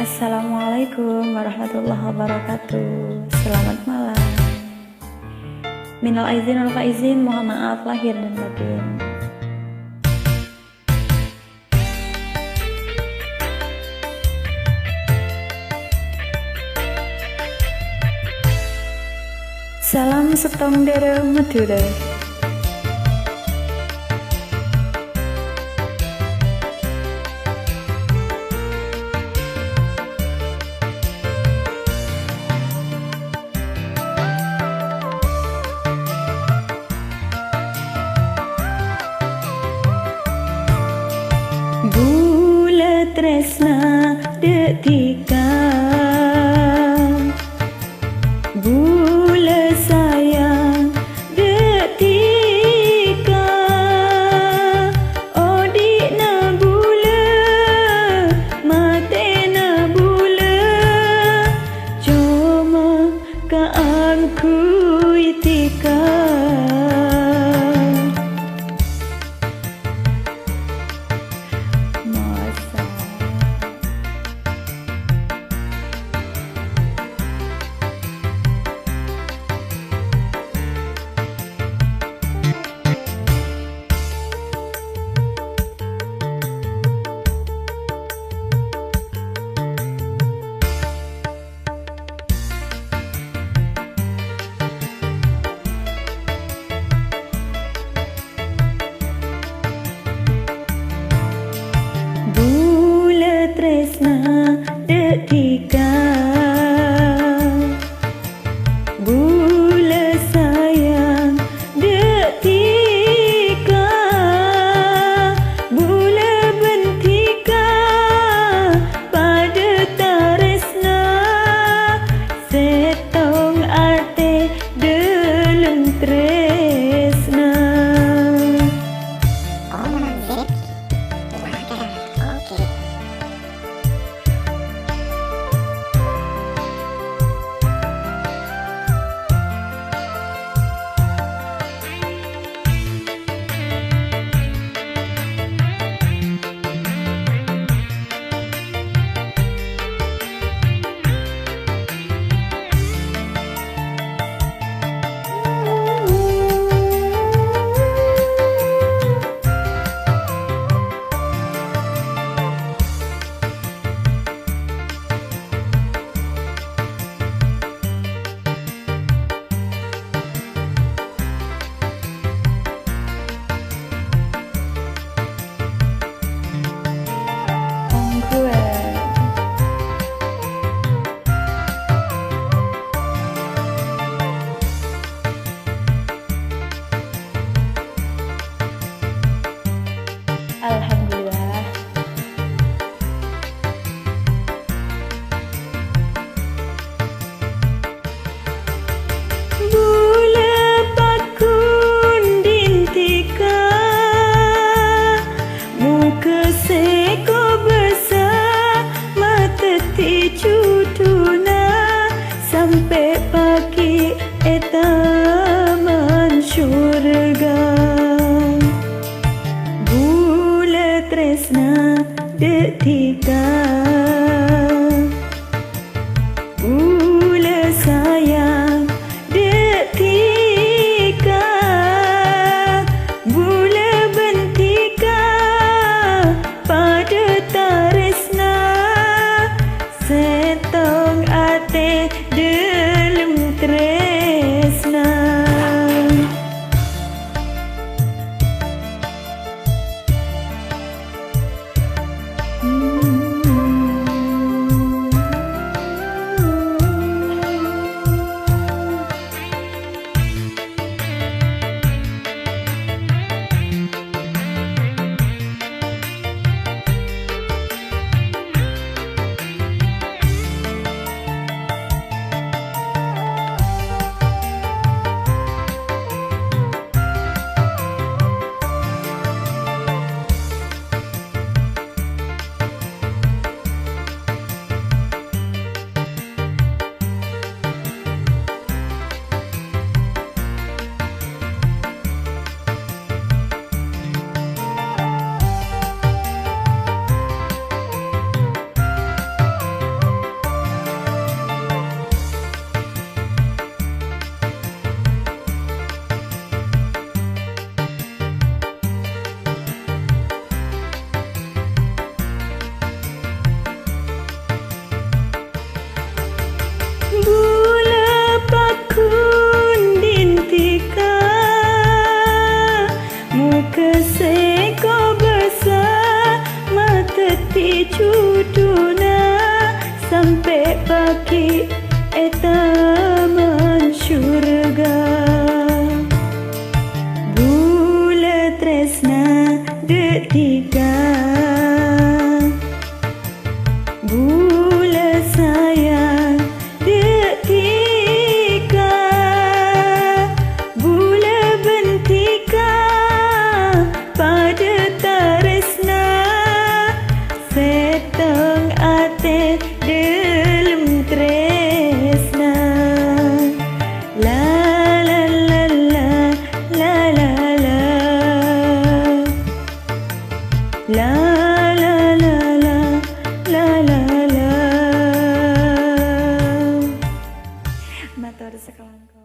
Assalamualaikum warahmatullahi wabarakatuh. Selamat malam. Minal aizin wal faizin, mohon maaf lahir dan batin. Salam setong dere Madura. Bula tresna detika, bula sayang detika, odikna bula, matena bula, cuma kaanku itika. Tresna detika, bula sayang detika, bula bentika pada taresna, setong ate dalam tresna. Alhamdulillah. Bula pakun dintika, muka seko besar, mata ticu tuna, sampai pagi taman syurga. Tresna detika, bula sayang detika, bula bentika pada taresna, setong ate dalam tresna. hati cuduna sampai pagi eta mensyurga. Bula tresna detika, bula sayang detika, bula bentika pada taresna seteng ate dalam tresna. La la la la la la la la la la la la la la. Matur sekalian.